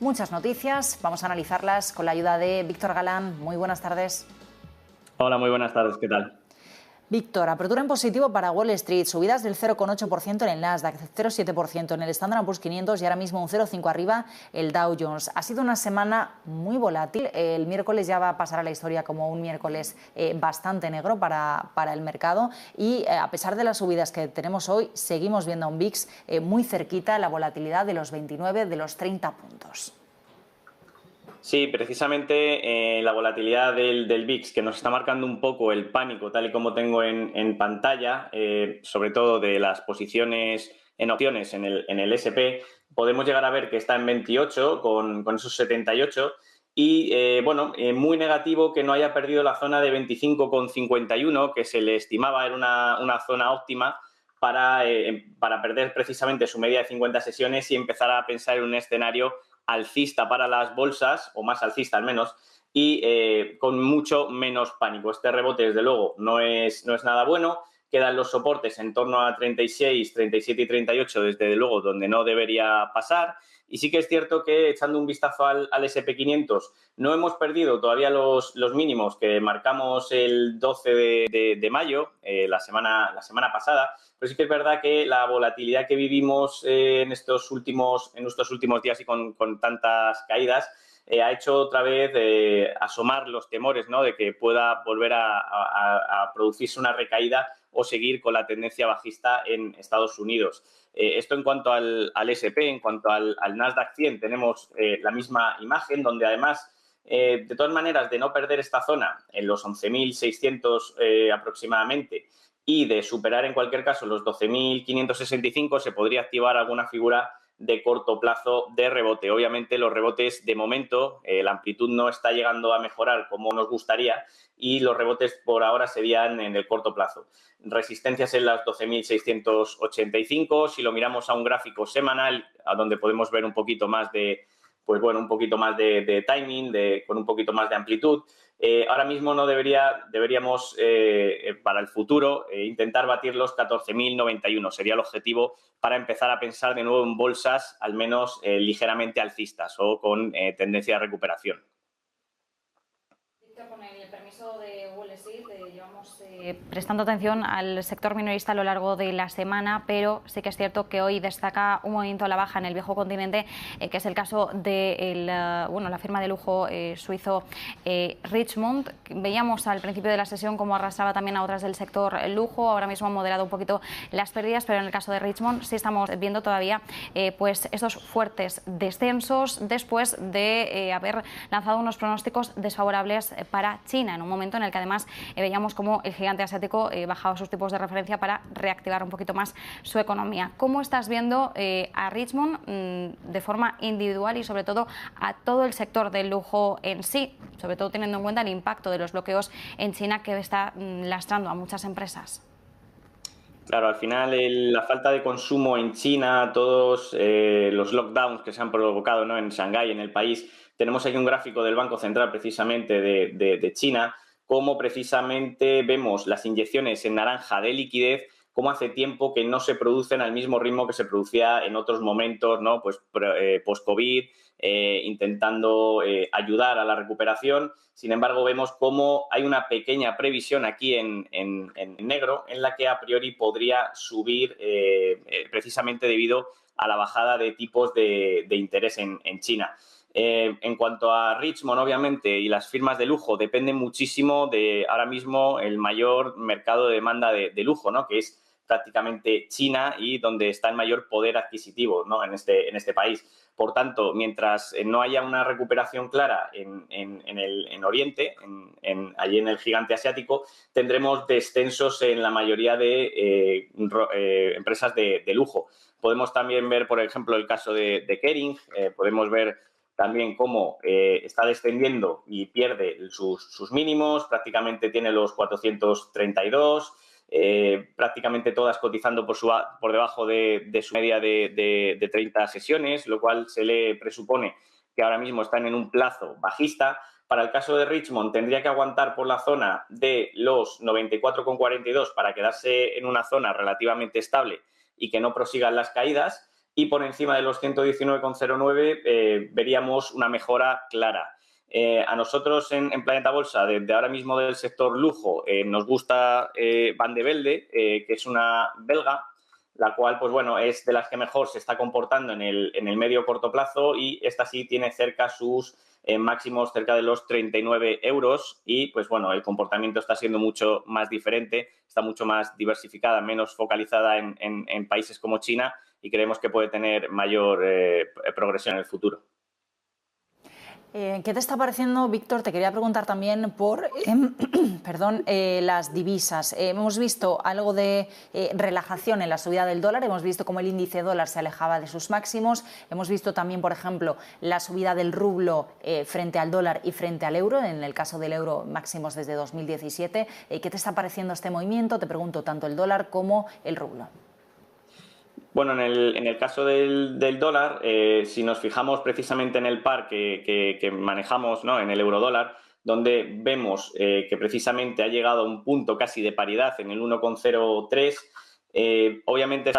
Muchas noticias, vamos a analizarlas con la ayuda de Víctor Galán. Muy buenas tardes. Hola, muy buenas tardes, ¿qué tal? Víctor, apertura en positivo para Wall Street, subidas del 0,8% en el Nasdaq, 0,7% en el Standard & Poor's 500 y ahora mismo un 0,5% arriba el Dow Jones. Ha sido una semana muy volátil. El miércoles ya va a pasar a la historia como un miércoles bastante negro para el mercado y a pesar de las subidas que tenemos hoy, seguimos viendo a un VIX muy cerquita, la volatilidad de los 29, de los 30 puntos. Sí, precisamente la volatilidad del VIX, que nos está marcando un poco el pánico, tal y como tengo en pantalla, sobre todo de las posiciones en opciones en el S&P, podemos llegar a ver que está en 28 con esos 78 y, bueno, muy negativo que no haya perdido la zona de 25,51, que se le estimaba era una zona óptima para perder precisamente su media de 50 sesiones y empezar a pensar en un escenario alcista para las bolsas, o más alcista al menos, y con mucho menos pánico. Este rebote, desde luego, no es nada bueno. Quedan los soportes en torno a 36, 37 y 38, desde luego, donde no debería pasar. Y sí que es cierto que, echando un vistazo al S&P 500, no hemos perdido todavía los mínimos que marcamos el 12 de mayo, la semana pasada, pero sí que es verdad que la volatilidad que vivimos en estos últimos días y con tantas caídas ha hecho otra vez asomar los temores, ¿no?, de que pueda volver a producirse una recaída o seguir con la tendencia bajista en Estados Unidos. Esto en cuanto al S&P. En cuanto al Nasdaq 100 tenemos la misma imagen, donde además, de todas maneras, de no perder esta zona en los 11.600 aproximadamente, y de superar en cualquier caso los 12.565, se podría activar alguna figura de corto plazo de rebote. Obviamente los rebotes de momento, la amplitud no está llegando a mejorar como nos gustaría y los rebotes por ahora serían en el corto plazo. Resistencias en las 12.685, si lo miramos a un gráfico semanal, a donde podemos ver un poquito más de, pues bueno, un poquito más de timing, con un poquito más de amplitud. Ahora mismo no deberíamos, para el futuro, intentar batir los 14.091. Sería el objetivo para empezar a pensar de nuevo en bolsas, al menos ligeramente alcistas o con tendencia de recuperación. Con el permiso de Wall Street, llevamos prestando atención al sector minorista a lo largo de la semana, pero sí que es cierto que hoy destaca un movimiento a la baja en el viejo continente, que es el caso de la firma de lujo suizo Richemont. Veíamos al principio de la sesión cómo arrastraba también a otras del sector lujo. Ahora mismo ha moderado un poquito las pérdidas, pero en el caso de Richemont sí estamos viendo todavía pues estos fuertes descensos después de haber lanzado unos pronósticos desfavorables para China, en un momento en el que además veíamos cómo el gigante asiático bajaba sus tipos de referencia para reactivar un poquito más su economía. ¿Cómo estás viendo a Richemont de forma individual y sobre todo a todo el sector del lujo en sí, sobre todo teniendo en cuenta el impacto de los bloqueos en China que está lastrando a muchas empresas? Claro, al final la falta de consumo en China, todos los lockdowns que se han provocado, ¿no?, en Shanghái, en el país. Tenemos aquí un gráfico del Banco Central precisamente de China, cómo precisamente vemos las inyecciones en naranja de liquidez, cómo hace tiempo que no se producen al mismo ritmo que se producía en otros momentos, ¿no?, pues post-COVID, intentando ayudar a la recuperación. Sin embargo, vemos cómo hay una pequeña previsión aquí en negro, en la que a priori podría subir precisamente debido a la bajada de tipos de interés en China. En cuanto a Richemont, obviamente, y las firmas de lujo, depende muchísimo de ahora mismo el mayor mercado de demanda de lujo, ¿no?, que es prácticamente China, y donde está el mayor poder adquisitivo, ¿no?, en este país. Por tanto, mientras no haya una recuperación clara en Oriente, allí en el gigante asiático, tendremos descensos en la mayoría de empresas de lujo. Podemos también ver, por ejemplo, el caso de Kering. Podemos ver también cómo está descendiendo y pierde sus mínimos, prácticamente tiene los 432, prácticamente todas cotizando por debajo de su media de 30 sesiones, lo cual se le presupone que ahora mismo están en un plazo bajista. Para el caso de Richemont tendría que aguantar por la zona de los 94,42 para quedarse en una zona relativamente estable y que no prosigan las caídas. y por encima de los 119,09 veríamos una mejora clara. A nosotros en Planeta Bolsa, desde ahora mismo del sector lujo, nos gusta Van de Velde, que es una belga, la cual, pues bueno, es de las que mejor se está comportando en el medio corto plazo, y esta sí tiene cerca sus máximos cerca de los 39 euros y, pues bueno, el comportamiento está siendo mucho más diferente, está mucho más diversificada, menos focalizada en países como China, y creemos que puede tener mayor progresión en el futuro. ¿Qué te está pareciendo, Víctor? Te quería preguntar también por perdón, las divisas. Hemos visto algo de relajación en la subida del dólar, hemos visto cómo el índice dólar se alejaba de sus máximos, hemos visto también, por ejemplo, la subida del rublo frente al dólar y frente al euro, en el caso del euro máximos desde 2017. ¿Qué te está pareciendo este movimiento? Te pregunto tanto el dólar como el rublo. Bueno, en el caso del dólar, si nos fijamos precisamente en el par que manejamos, ¿no?, en el eurodólar, donde vemos que precisamente ha llegado a un punto casi de paridad en el 1,03, obviamente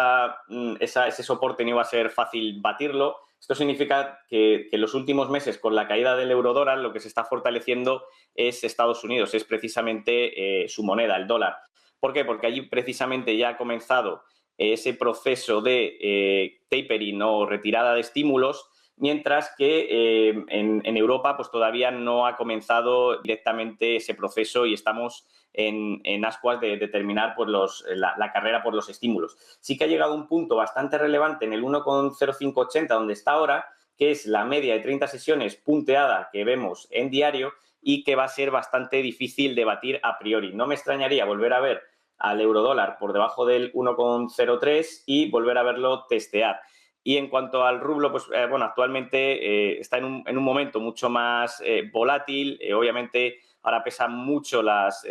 ese soporte no iba a ser fácil batirlo. Esto significa que en los últimos meses, con la caída del eurodólar, lo que se está fortaleciendo es Estados Unidos, es precisamente su moneda, el dólar. ¿Por qué? Porque allí precisamente ya ha comenzado ese proceso de tapering o retirada de estímulos, mientras que en Europa pues todavía no ha comenzado directamente ese proceso y estamos en ascuas de terminar pues, la carrera por los estímulos. Sí que ha llegado a un punto bastante relevante en el 1,0580, donde está ahora, que es la media de 30 sesiones punteada que vemos en diario y que va a ser bastante difícil de batir a priori. No me extrañaría volver a ver al eurodólar por debajo del 1,03 y volver a verlo testear. Y en cuanto al rublo, pues bueno, actualmente está en un momento mucho más volátil. Obviamente ahora pesan mucho las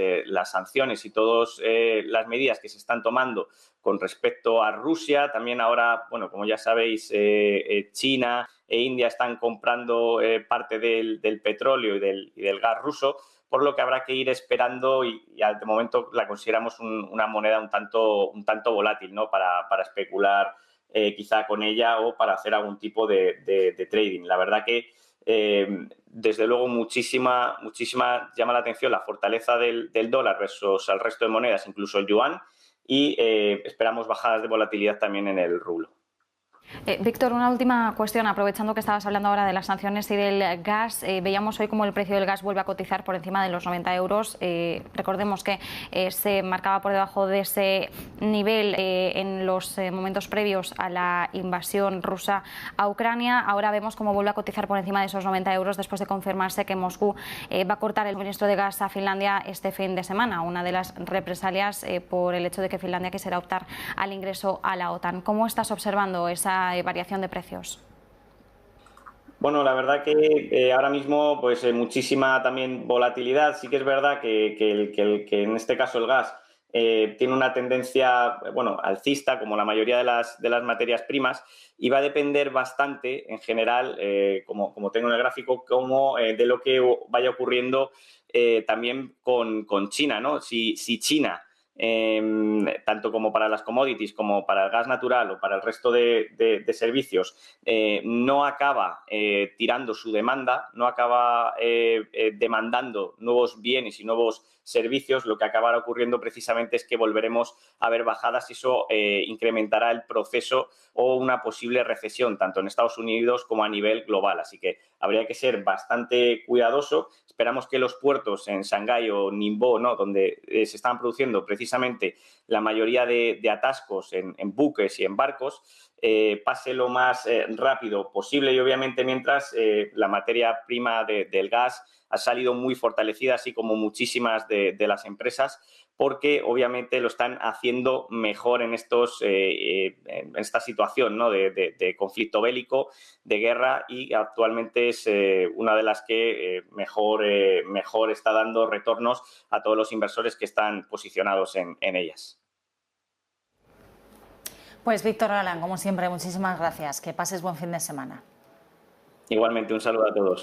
sanciones y todas las medidas que se están tomando con respecto a Rusia. También ahora, bueno, como ya sabéis, China e India están comprando parte del petróleo y del gas ruso, por lo que habrá que ir esperando y de momento la consideramos una moneda un tanto volátil, ¿no?, para especular quizá con ella o para hacer algún tipo de trading. La verdad que desde luego muchísima llama la atención la fortaleza del dólar versus al resto de monedas, incluso el yuan, y esperamos bajadas de volatilidad también en el rublo. Víctor, una última cuestión, aprovechando que estabas hablando ahora de las sanciones y del gas. Veíamos hoy cómo el precio del gas vuelve a cotizar por encima de los 90 euros. Recordemos que se marcaba por debajo de ese nivel en los momentos previos a la invasión rusa a Ucrania. Ahora vemos cómo vuelve a cotizar por encima de esos 90 euros después de confirmarse que Moscú va a cortar el suministro de gas a Finlandia este fin de semana, una de las represalias por el hecho de que Finlandia quisiera optar al ingreso a la OTAN. ¿Cómo estás observando esa variación de precios? Bueno, la verdad que ahora mismo pues muchísima también volatilidad. Sí que es verdad que en este caso el gas tiene una tendencia, bueno, alcista, como la mayoría de las materias primas, y va a depender bastante en general, como tengo en el gráfico, de lo que vaya ocurriendo también con China, ¿no? Si China, tanto como para las commodities como para el gas natural o para el resto de servicios, no acaba tirando su demanda, no acaba demandando nuevos bienes y nuevos servicios, lo que acabará ocurriendo precisamente es que volveremos a ver bajadas y eso incrementará el proceso o una posible recesión tanto en Estados Unidos como a nivel global. Así que habría que ser bastante cuidadoso. Esperamos que los puertos en Shanghái o Ningbo, ¿no?, donde se están produciendo precisamente la mayoría de atascos en buques y en barcos, pase lo más rápido posible y obviamente mientras la materia prima del gas ha salido muy fortalecida, así como muchísimas de las empresas, porque obviamente lo están haciendo mejor en esta situación, ¿no?, de conflicto bélico, de guerra, y actualmente es una de las que mejor está dando retornos a todos los inversores que están posicionados en ellas. Pues Víctor Galán, como siempre, muchísimas gracias. Que pases buen fin de semana. Igualmente, un saludo a todos.